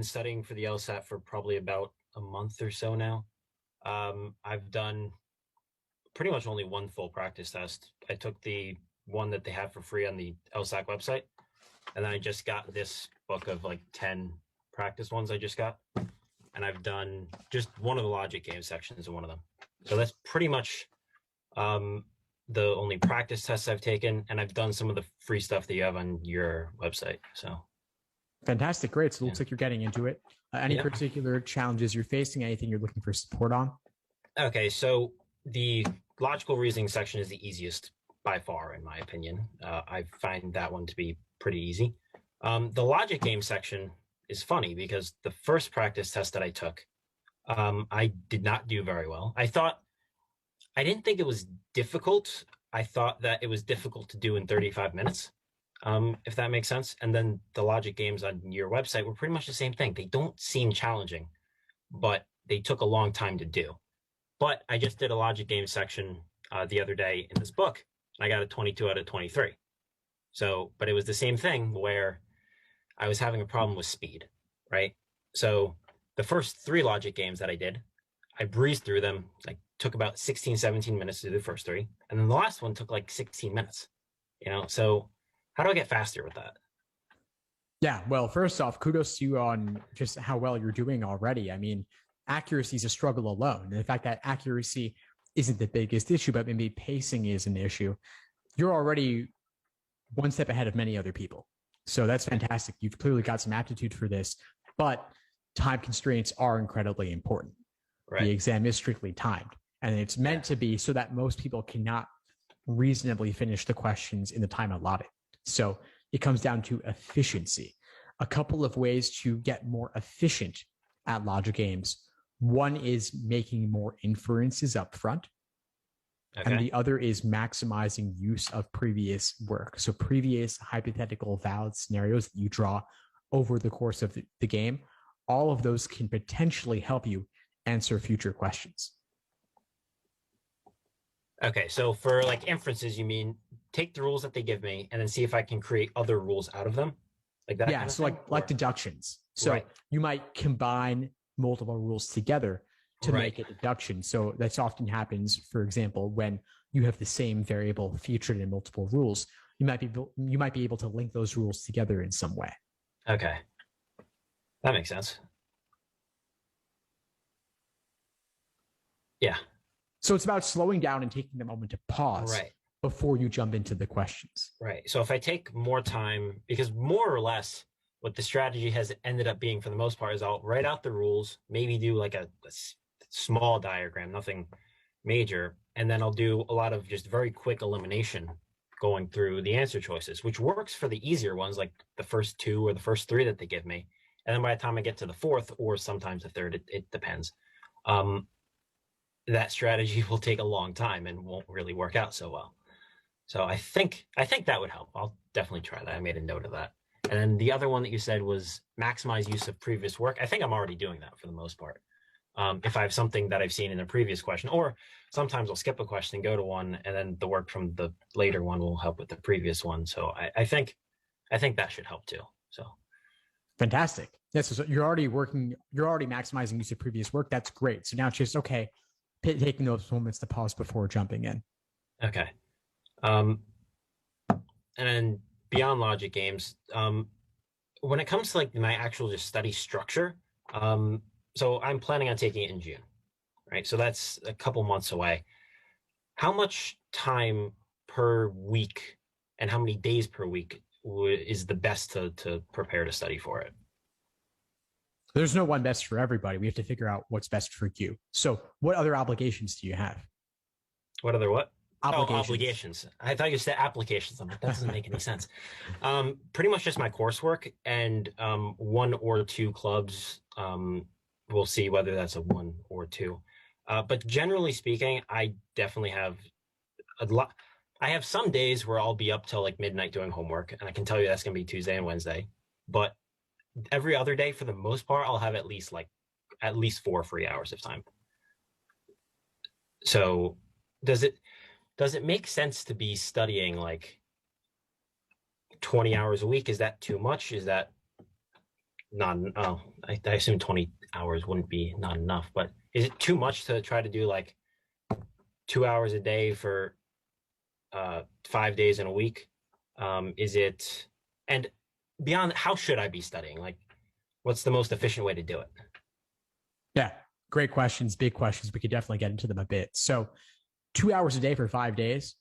studying for the LSAT for probably about a month or so now. I've done pretty much only one full practice test. I took the one that they have for free on the LSAT website, and then I just got this book of like 10 practice ones I just got, and I've done just one of the logic game sections in one of them. So that's pretty much the only practice tests I've taken, and I've done some of the free stuff that you have on your website. So fantastic, great. So it looks like you're getting into it. Any particular challenges you're facing? Anything you're looking for support on? Okay, so the logical reasoning section is the easiest by far, in my opinion. I find that one to be pretty easy. The logic game section is funny because the first practice test that I took, I did not do very well. I didn't think it was difficult. I thought that it was difficult to do in 35 minutes, if that makes sense. And then the logic games on your website were pretty much the same thing. They don't seem challenging, but they took a long time to do. But I just did a logic game section the other day in this book, and I got a 22 out of 23. So, but it was the same thing where I was having a problem with speed, right? So the first 3 logic games that I did, I breezed through them. Like took about 16, 17 minutes to do the first 3. And then the last one took like 16 minutes, So how do I get faster with that? Yeah, well, first off, kudos to you on just how well you're doing already. I mean, accuracy is a struggle alone. And the fact that accuracy isn't the biggest issue, but maybe pacing is an issue. You're already one step ahead of many other people. So that's fantastic. You've clearly got some aptitude for this, but time constraints are incredibly important. Right. The exam is strictly timed, and it's meant to be so that most people cannot reasonably finish the questions in the time allotted. So it comes down to efficiency. A couple of ways to get more efficient at logic games. One is making more inferences up front. Okay. And the other is maximizing use of previous work. So previous hypothetical valid scenarios that you draw over the course of the game, all of those can potentially help you answer future questions. Okay, so for like inferences, you mean take the rules that they give me and then see if I can create other rules out of them? Like that? Yeah, kind of so like deductions. So you might combine multiple rules together to make a deduction. So that's often happens, for example, when you have the same variable featured in multiple rules, you might be able to link those rules together in some way. Okay. That makes sense. Yeah. So it's about slowing down and taking the moment to pause before you jump into the questions. Right. So if I take more time, because more or less what the strategy has ended up being for the most part is I'll write out the rules, maybe do like a small diagram, nothing major, and then I'll do a lot of just very quick elimination going through the answer choices, which works for the easier ones, like the first 2 or the first 3 that they give me. And then by the time I get to the 4th or sometimes the 3rd, it depends. That strategy will take a long time and won't really work out so well. So I think that would help. I'll definitely try that. I made a note of that. And then the other one that you said was maximize use of previous work. I think I'm already doing that for the most part. If I have something that I've seen in a previous question, or sometimes I'll skip a question and go to one, and then the work from the later one will help with the previous one. So I think that should help too. So fantastic. Yes, so you're already maximizing use of previous work. That's great. So now it's just taking those moments to pause before jumping in. Okay. And then beyond logic games, when it comes to like my actual just study structure, so I'm planning on taking it in June, right? So that's a couple months away. How much time per week and how many days per week is the best to prepare to study for it? There's no one best for everybody. We have to figure out what's best for you. So what other obligations do you have? What other what? Obligations. Oh, obligations. I thought you said applications. I'm like, that doesn't make any sense. Pretty much just my coursework and 1 or 2 clubs. We'll see whether that's a 1 or 2. But generally speaking, I definitely have a lot. I have some days where I'll be up till like midnight doing homework, and I can tell you that's going to be Tuesday and Wednesday. But every other day, for the most part, I'll have at least 4 free hours of time. So does it make sense to be studying like 20 hours a week? Is that too much? Is that not, oh, I assume 20 hours wouldn't be not enough, but is it too much to try to do like 2 hours a day for 5 days in a week? Is it, and beyond, how should I be studying? Like, what's the most efficient way to do it? Yeah, great questions, big questions. We could definitely get into them a bit. So, 2 hours a day for 5 days,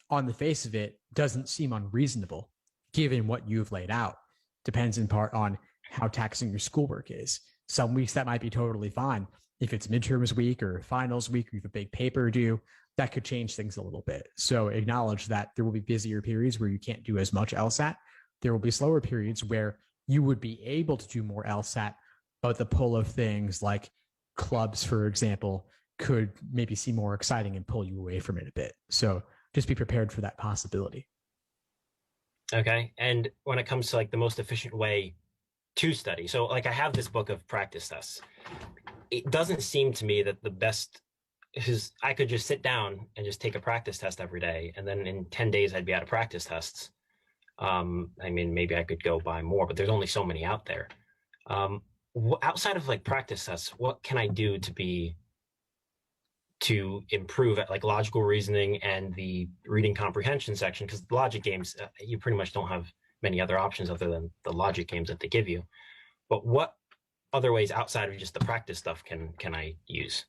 on the face of it, doesn't seem unreasonable given what you've laid out. Depends in part on how taxing your schoolwork is. Some weeks that might be totally fine. If it's midterms week or finals week, or you have a big paper due, that could change things a little bit. So acknowledge that there will be busier periods where you can't do as much LSAT. There will be slower periods where you would be able to do more LSAT, but the pull of things like clubs, for example, could maybe seem more exciting and pull you away from it a bit. So just be prepared for that possibility. Okay. And when it comes to like the most efficient way to study, so like I have this book of practice tests. It doesn't seem to me that the best is I could just sit down and just take a practice test every day, and then in 10 days I'd be out of practice tests. I mean, maybe I could go buy more, but there's only so many out there. Outside of like practice tests, what can I do to improve at like logical reasoning and the reading comprehension section? Because logic games, you pretty much don't have many other options other than the logic games that they give you. But what other ways outside of just the practice stuff can I use?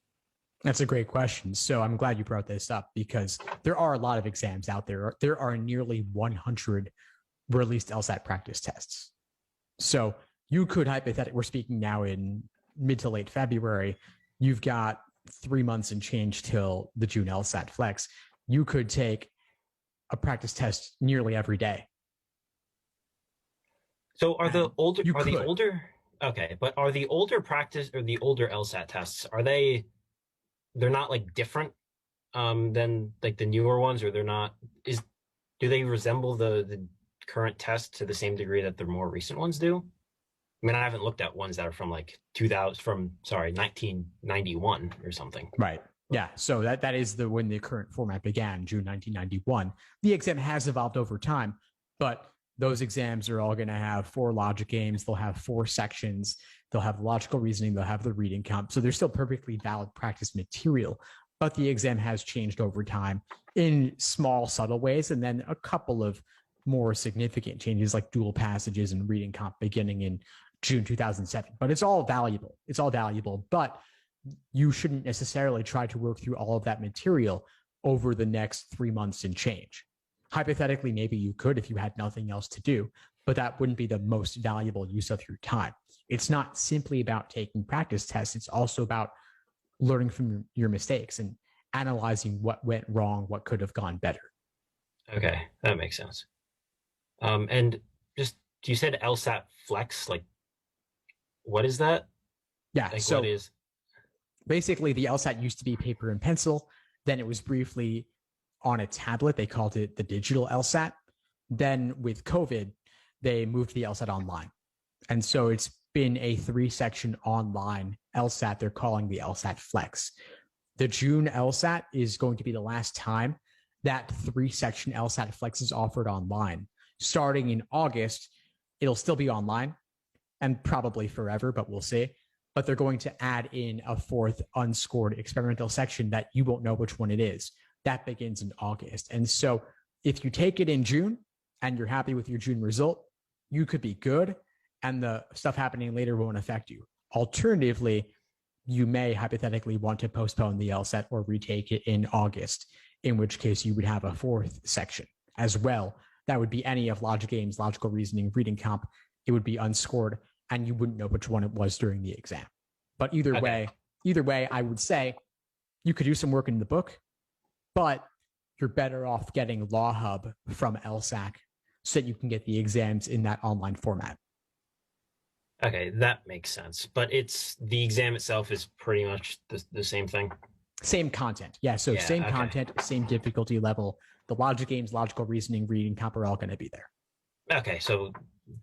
That's a great question. So I'm glad you brought this up because there are a lot of exams out there. There are nearly 100 released LSAT practice tests. So you could hypothetically, we're speaking now in mid to late February, you've got 3 months and change till the June LSAT Flex. You could take a practice test nearly every day. So are the older You are the could. older okay, but are the older practice or the older LSAT tests, are they're not like different than like the newer ones, or they're not is do they resemble the current test to the same degree that the more recent ones do? I mean, I haven't looked at ones that are from like 2000 from sorry 1991 or something. Right. Yeah. So that is the when the current format began, June 1991. The exam has evolved over time, but those exams are all going to have 4 logic games. They'll have 4 sections. They'll have logical reasoning. They'll have the reading comp. So they're still perfectly valid practice material, but the exam has changed over time in small, subtle ways, and then a couple of more significant changes like dual passages and reading comp beginning in June 2007. But it's all valuable. It's all valuable, but you shouldn't necessarily try to work through all of that material over the next 3 months and change. Hypothetically, maybe you could if you had nothing else to do, but that wouldn't be the most valuable use of your time. It's not simply about taking practice tests. It's also about learning from your mistakes and analyzing what went wrong, what could have gone better. Okay, that makes sense. And just you said LSAT Flex, like what is that? Yeah. Like So what is basically, the LSAT used to be paper and pencil. Then it was briefly on a tablet. They called it the digital LSAT. Then with COVID, they moved the LSAT online. And so it's been a 3 section online LSAT. They're calling the LSAT Flex. The June LSAT is going to be the last time that 3 section LSAT Flex is offered online. Starting in August, it'll still be online and probably forever, but we'll see. But they're going to add in a 4th unscored experimental section that you won't know which one it is. That begins in August. And so if you take it in June and you're happy with your June result, you could be good and the stuff happening later won't affect you. Alternatively, you may hypothetically want to postpone the LSAT or retake it in August, in which case you would have a 4th section as well. That would be any of logic games, logical reasoning, reading comp. It would be unscored and you wouldn't know which one it was during the exam. But either way, I would say you could do some work in the book, but you're better off getting Law Hub from LSAC so that you can get the exams in that online format. okay, that makes sense. But it's the exam itself is pretty much the same thing. Same content. Yeah. So Yeah, same okay. content, same difficulty level. The logic games, logical reasoning, reading comp are all going to be there. Okay, so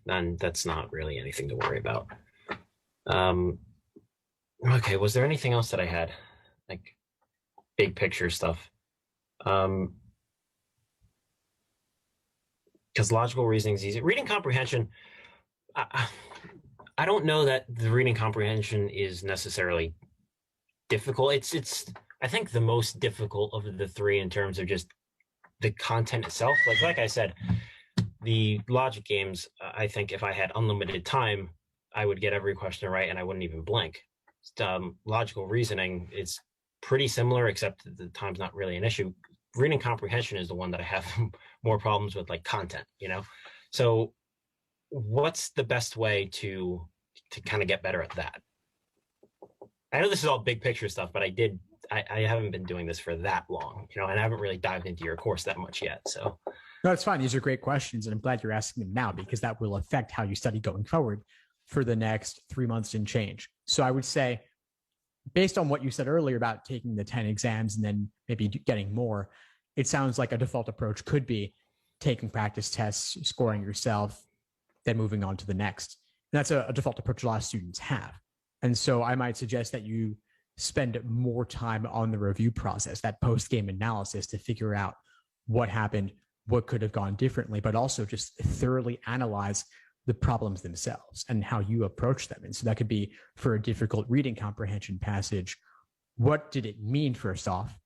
then that's not really anything to worry about. Um, okay, was there anything else that I had? Like big picture stuff? Because logical reasoning is easy. Reading comprehension, I, I don't know that the reading comprehension is necessarily difficult. I think the most difficult of the three in terms of just the content itself. Like I said, the logic games, I think if I had unlimited time, I would get every question right and I wouldn't even blink. Logical reasoning is pretty similar, except the time's not really an issue. Reading comprehension is the one that I have more problems with, like content, you know? So what's the best way to kind of get better at that? I know this is all big picture stuff, but I haven't been doing this for that long, you know, and I haven't really dived into your course that much yet. So No, it's fine. These are great questions, and I'm glad you're asking them now because that will affect how you study going forward for the next 3 months and change. So I would say, based on what you said earlier about taking the 10 exams and then maybe getting more, it sounds like a default approach could be taking practice tests, scoring yourself, then moving on to the next. And that's a default approach a lot of students have. And so I might suggest that you spend more time on the review process, that post-game analysis, to figure out what happened, what could have gone differently, but also just thoroughly analyze the problems themselves and how you approach them. And so that could be, for a difficult reading comprehension passage, what did it mean first off?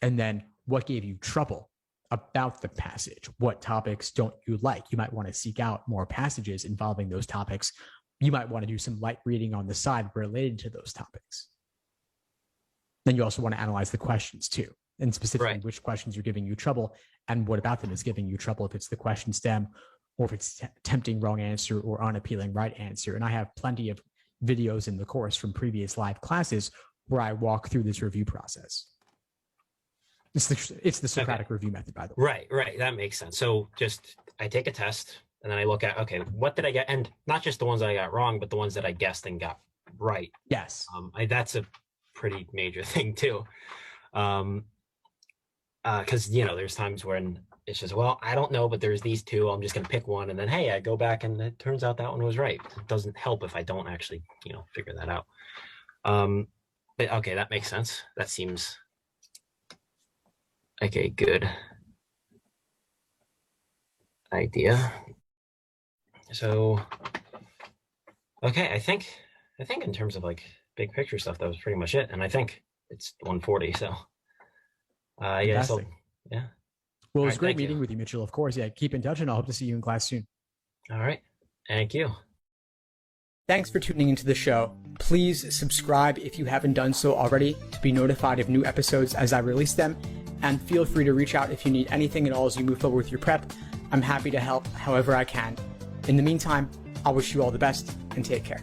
And then what gave you trouble about the passage? What topics don't you like? You might want to seek out more passages involving those topics. You might want to do some light reading on the side related to those topics. Then you also want to analyze the questions too, and specifically which questions are giving you trouble and what about them is giving you trouble, if it's the question stem or if it's tempting wrong answer or unappealing right answer. And I have plenty of videos in the course from previous live classes where I walk through this review process. It's the Socratic review method, by the way. Right. That makes sense. So just, I take a test and then I look at, okay, what did I get? And not just the ones that I got wrong, but the ones that I guessed and got right. Yes. That's a pretty major thing too. Because, you know, there's times when it's just, well, I don't know, but there's these two, I'm just going to pick one. And then, hey, I go back and it turns out that one was right. It doesn't help if I don't actually, you know, figure that out. But okay, that makes sense. That seems like a good idea. So, okay, I think in terms of like big picture stuff, that was pretty much it. And I think it's 1:40. So, yeah. So, yeah. Well, it was great meeting with you, Mitchell. Of course, yeah. Keep in touch, and I hope to see you in class soon. All right. Thank you. Thanks for tuning into the show. Please subscribe if you haven't done so already to be notified of new episodes as I release them. And feel free to reach out if you need anything at all as you move forward with your prep. I'm happy to help however I can. In the meantime, I'll wish you all the best and take care.